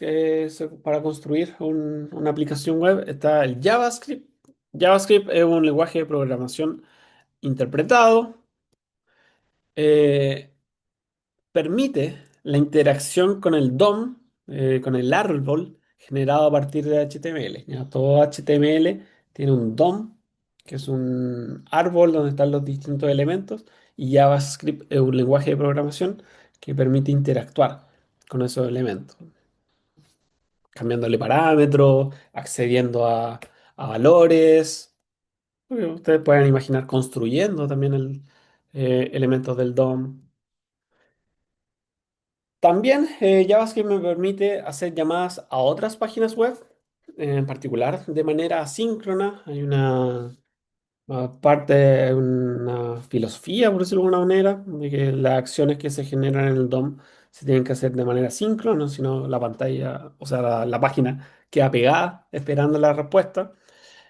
para construir una aplicación web. Está el JavaScript. JavaScript es un lenguaje de programación interpretado. eh, Permite la interacción con el DOM, con el árbol generado a partir de HTML. ¿Ya? Todo HTML tiene un DOM, que es un árbol donde están los distintos elementos, y JavaScript es un lenguaje de programación que permite interactuar con esos elementos, cambiándole parámetros, accediendo a valores. Ustedes pueden imaginar construyendo también elementos del DOM. También JavaScript me permite hacer llamadas a otras páginas web, en particular de manera asíncrona. Hay una Parte de una filosofía, por decirlo de alguna manera, de que las acciones que se generan en el DOM se tienen que hacer de manera síncrona, si no la pantalla, o sea, la página queda pegada esperando la respuesta.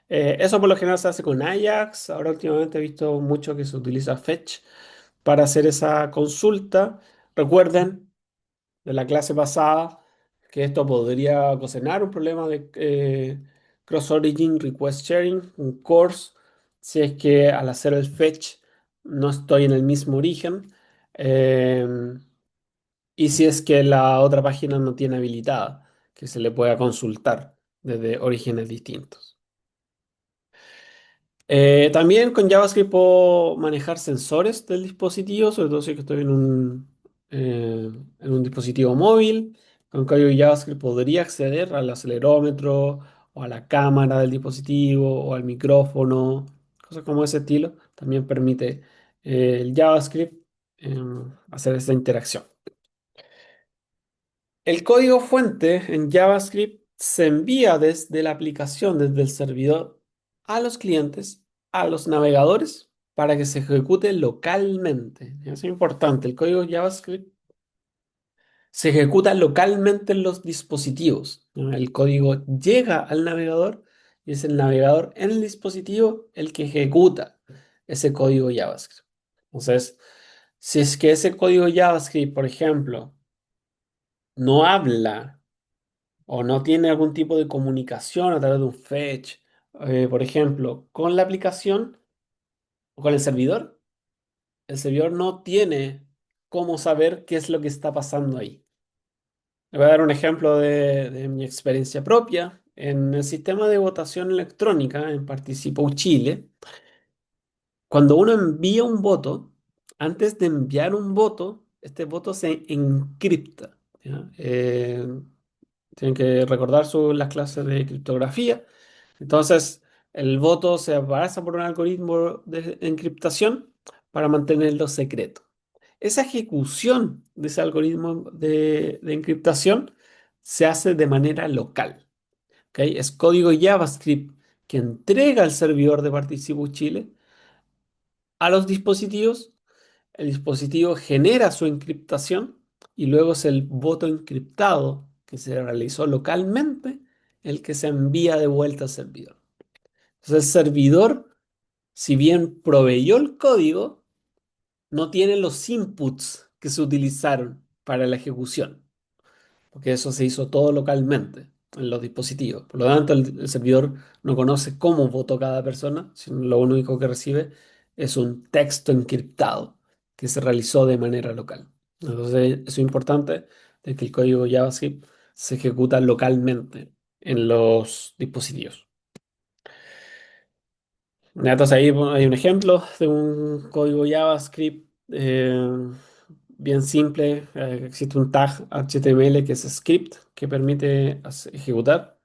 Eso por lo general se hace con Ajax. Ahora últimamente he visto mucho que se utiliza Fetch para hacer esa consulta. Recuerden de la clase pasada que esto podría ocasionar un problema de cross-origin request sharing, un course, si es que al hacer el fetch no estoy en el mismo origen, eh, y si es que la otra página no tiene habilitada que se le pueda consultar desde orígenes distintos. También con JavaScript puedo manejar sensores del dispositivo, sobre todo si es que estoy en un dispositivo móvil. Con código JavaScript podría acceder al acelerómetro o a la cámara del dispositivo o al micrófono, cosas como ese estilo. También permite el JavaScript hacer esta interacción. El código fuente en JavaScript se envía desde la aplicación, desde el servidor, a los clientes, a los navegadores, para que se ejecute localmente. Eso es importante. El código JavaScript se ejecuta localmente en los dispositivos, ¿no? El código llega al navegador y es el navegador en el dispositivo el que ejecuta ese código JavaScript. Entonces, si es que ese código JavaScript, por ejemplo, no habla o no tiene algún tipo de comunicación a través de un fetch, por ejemplo, con la aplicación o con el servidor no tiene cómo saber qué es lo que está pasando ahí. Le voy a dar un ejemplo de mi experiencia propia. En el sistema de votación electrónica en Participó Chile, cuando uno envía un voto, antes de enviar un voto, este voto se encripta. ¿Ya? Tienen que recordar las clases de criptografía. Entonces, el voto se pasa por un algoritmo de encriptación para mantenerlo secreto. Esa ejecución de ese algoritmo de encriptación se hace de manera local. ¿Ok? Es código JavaScript que entrega al servidor de Participus Chile a los dispositivos. El dispositivo genera su encriptación y luego es el voto encriptado que se realizó localmente el que se envía de vuelta al servidor. Entonces, el servidor, si bien proveyó el código, no tiene los inputs que se utilizaron para la ejecución, porque eso se hizo todo localmente en los dispositivos. Por lo tanto, el servidor no conoce cómo votó cada persona, sino lo único que recibe es un texto encriptado que se realizó de manera local. Entonces, eso es importante de que el código JavaScript se ejecuta localmente en los dispositivos. Entonces ahí bueno, hay un ejemplo de un código JavaScript bien simple. Existe un tag HTML que es script que permite ejecutar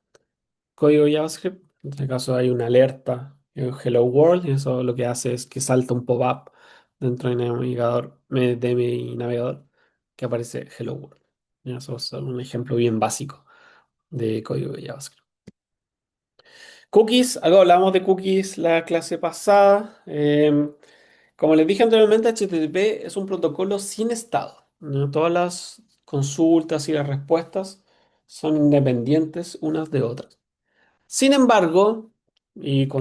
código JavaScript. En este caso hay una alerta Hello World y eso lo que hace es que salta un pop-up dentro de de mi navegador que aparece Hello World. Y eso es un ejemplo bien básico de código de JavaScript. Cookies, algo hablamos de cookies la clase pasada. Como les dije anteriormente, HTTP es un protocolo sin estado, ¿no? Todas las consultas y las respuestas son independientes unas de otras. Sin embargo,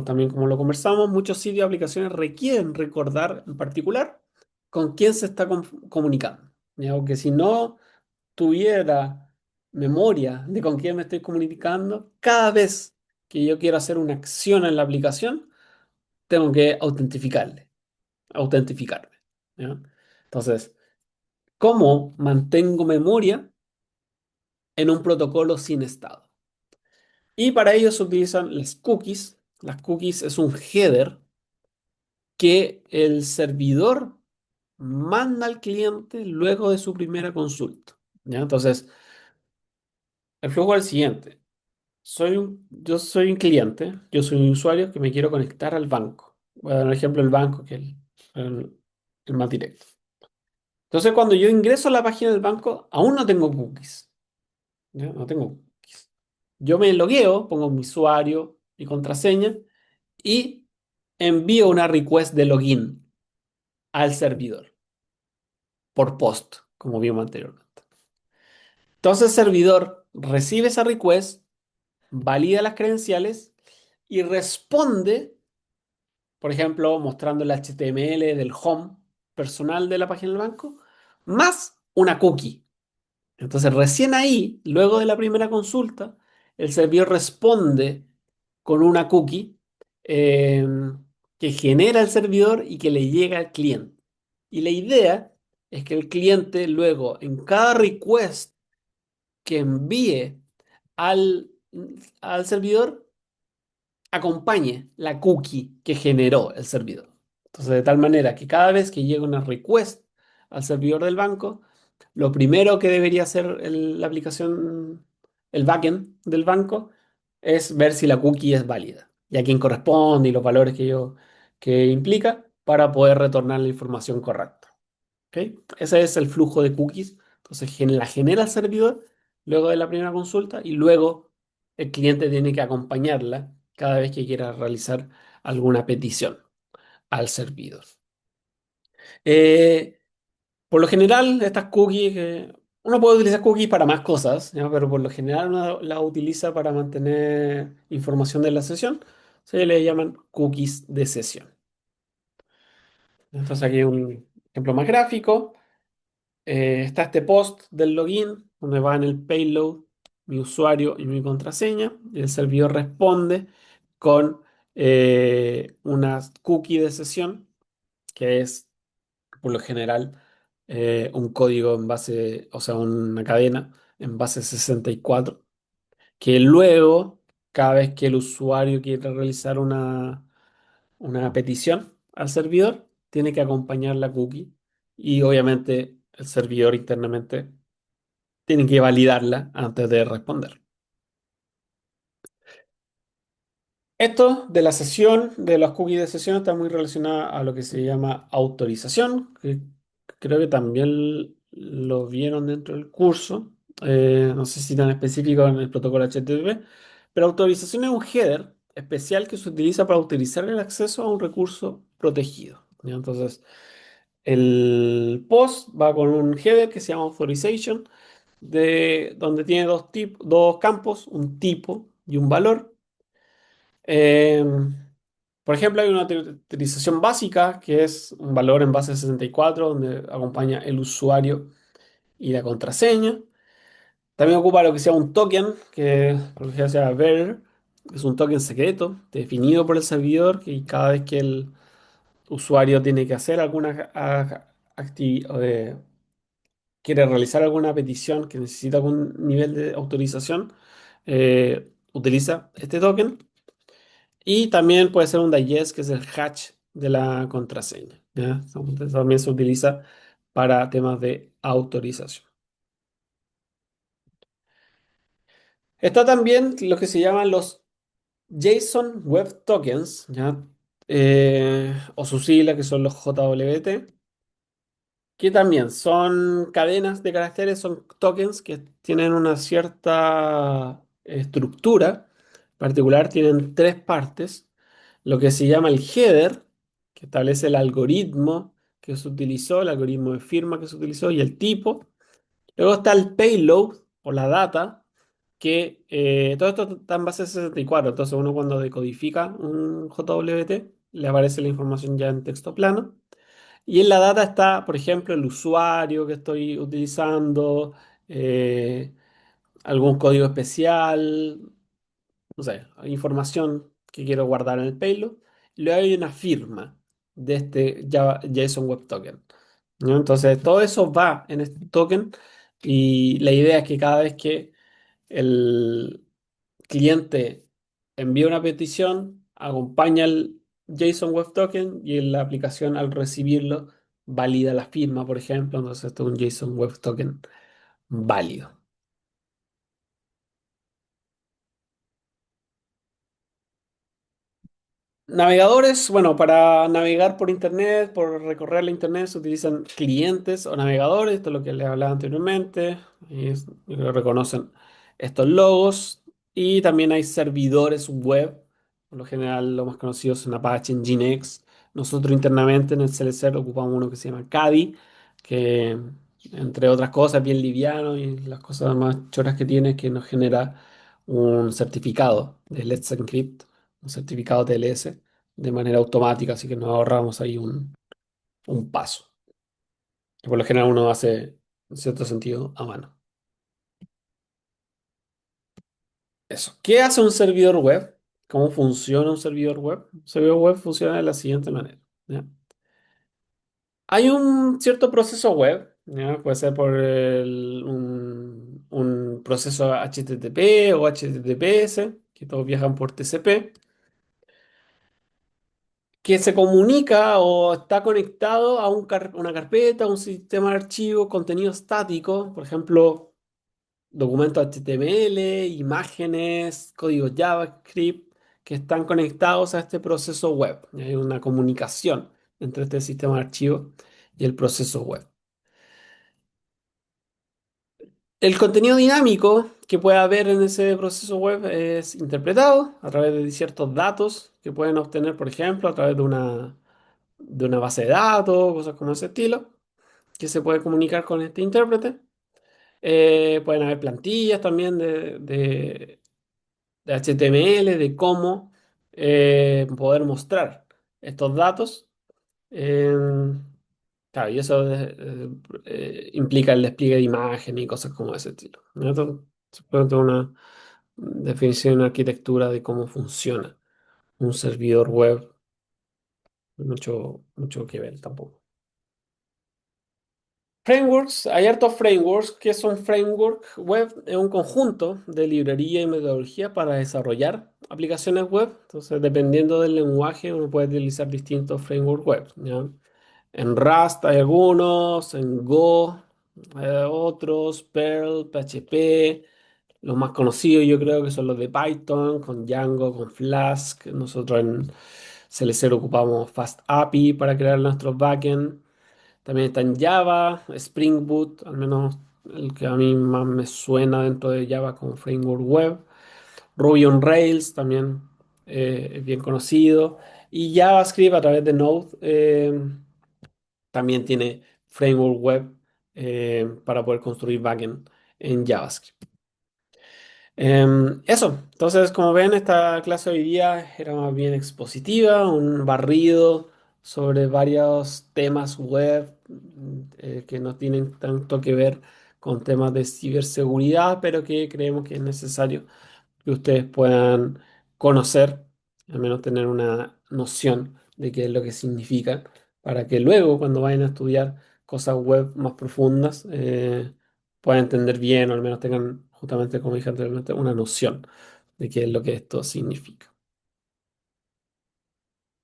también como lo conversamos, muchos sitios y aplicaciones requieren recordar en particular con quién se está comunicando. ¿Ya? Porque si no tuviera memoria de con quién me estoy comunicando, cada vez que yo quiero hacer una acción en la aplicación, tengo que autentificarme. ¿Ya? Entonces, ¿cómo mantengo memoria en un protocolo sin estado? Y para ello se utilizan las cookies. Las cookies es un header que el servidor manda al cliente luego de su primera consulta. ¿Ya? Entonces, el flujo es el siguiente. Yo soy un cliente, yo soy un usuario que me quiero conectar al banco. Voy a dar un ejemplo del banco, que es el más directo. Entonces, cuando yo ingreso a la página del banco, aún no tengo cookies. ¿Ya? No tengo cookies. Yo me logueo, pongo mi usuario y contraseña y envío una request de login al servidor por post, como vimos anteriormente. Entonces el servidor recibe esa request, valida las credenciales y responde, por ejemplo, mostrando el HTML del home personal de la página del banco, más una cookie. Entonces, recién ahí, luego de la primera consulta, el servidor responde con una cookie eh, que genera el servidor y que le llega al cliente. Y la idea es que el cliente luego, en cada request que envíe al, al servidor, acompañe la cookie que generó el servidor. Entonces, de tal manera que cada vez que llega una request al servidor del banco, lo primero que debería hacer la aplicación, el backend del banco, es ver si la cookie es válida y a quién corresponde y los valores que implica para poder retornar la información correcta. ¿Ok? Ese es el flujo de cookies. Entonces la genera el servidor luego de la primera consulta y luego el cliente tiene que acompañarla cada vez que quiera realizar alguna petición al servidor. Eh, por lo general, estas cookies, uno puede utilizar cookies para más cosas, ¿ya? Pero por lo general uno las utiliza para mantener información de la sesión. Se le llaman cookies de sesión. Entonces aquí un ejemplo más gráfico. Está este post del login donde va en el payload mi usuario y mi contraseña. Y el servidor responde con una cookie de sesión que es por lo general un código en base, o sea, una cadena en base 64 que luego, cada vez que el usuario quiere realizar una petición al servidor, tiene que acompañar la cookie y obviamente el servidor internamente tiene que validarla antes de responder. Esto de la sesión, de los cookies de sesión, está muy relacionado a lo que se llama autorización, que creo que también lo vieron dentro del curso. No sé si tan específico en el protocolo HTTP, pero autorización es un header especial que se utiliza para autorizar el acceso a un recurso protegido. ¿Ya? Entonces, el post va con un header que se llama authorization, donde tiene dos campos, un tipo y un valor. Eh, por ejemplo, hay una utilización básica que es un valor en base 64 donde acompaña el usuario y la contraseña. También ocupa lo que sea un token, que por lo general se llama bearer. Es un token secreto definido por el servidor que cada vez que el usuario tiene que hacer alguna actividad, quiere realizar alguna petición que necesita algún nivel de autorización, utiliza este token. Y también puede ser un digest, que es el hash de la contraseña. ¿Ya? Entonces, también se utiliza para temas de autorización. Está también lo que se llaman los JSON Web Tokens, ¿ya? O sus siglas, que son los JWT, que también son cadenas de caracteres, son tokens que tienen una cierta estructura particular, tienen tres partes, lo que se llama el header, que establece el algoritmo que se utilizó, el algoritmo de firma que se utilizó y el tipo. Luego está el payload o la data, que todo esto está en base 64, entonces uno cuando decodifica un JWT le aparece la información ya en texto plano. Y en la data está, por ejemplo, el usuario que estoy utilizando, eh, algún código especial, no sé, información que quiero guardar en el payload. Y luego hay una firma de este JSON Web Token, ¿no? Entonces, todo eso va en este token y la idea es que cada vez que el cliente envía una petición, acompaña el JSON Web Token y en la aplicación al recibirlo valida la firma, por ejemplo. Entonces, esto es un JSON Web Token válido. Navegadores, bueno, para navegar por Internet, por recorrer la Internet, se utilizan clientes o navegadores, esto es lo que les hablaba anteriormente, reconocen estos logos, y también hay servidores web Por lo general, lo más conocido son Apache Nginx. Nosotros internamente en el CLC ocupamos uno que se llama Kadi, que entre otras cosas es bien liviano y las cosas más choras que tiene es que nos genera un certificado de Let's Encrypt, un certificado TLS de manera automática, así que nos ahorramos ahí un paso, que por lo general uno hace en cierto sentido a mano. Eso. ¿Qué hace un servidor web? ¿Cómo funciona un servidor web? Un servidor web funciona de la siguiente manera. ¿Ya? Hay un cierto proceso web, ¿ya? Puede ser por un proceso HTTP o HTTPS, que todos viajan por TCP, que se comunica o está conectado a una carpeta, a un sistema de archivos, contenido estático, por ejemplo, documentos HTML, imágenes, códigos JavaScript, que están conectados a este proceso web. Y hay una comunicación entre este sistema de archivos y el proceso web. El contenido dinámico que puede haber en ese proceso web es interpretado a través de ciertos datos que pueden obtener, por ejemplo, a través de una base de datos, cosas como ese estilo, que se puede comunicar con este intérprete. Pueden haber plantillas también de HTML, de cómo poder mostrar estos datos. Em, claro, y eso implica el despliegue de imagen y cosas como ese estilo. ¿No? Esto es simplemente una definición, una arquitectura de cómo funciona un servidor web. Mucho, mucho que ver tampoco. Frameworks, hay hartos frameworks que son framework web, es un conjunto de librería y metodología para desarrollar aplicaciones web. Entonces, dependiendo del lenguaje, uno puede utilizar distintos frameworks web, ¿ya? En Rust hay algunos, en Go otros, Perl, PHP. Los más conocidos yo creo que son los de Python, con Django, con Flask. Nosotros en CLC ocupamos FastAPI para crear nuestros backends. También está en Java, Spring Boot, al menos el que a mí más me suena dentro de Java como framework web. Ruby on Rails también es bien conocido. Y JavaScript a través de Node también tiene framework web para poder construir backend en JavaScript. Eso, entonces como ven, esta clase hoy día era más bien expositiva, un barrido sobre varios temas web que no tienen tanto que ver con temas de ciberseguridad, pero que creemos que es necesario que ustedes puedan conocer, al menos tener una noción de qué es lo que significan, para que luego cuando vayan a estudiar cosas web más profundas, puedan entender bien o al menos tengan, justamente como dije anteriormente, una noción de qué es lo que esto significa.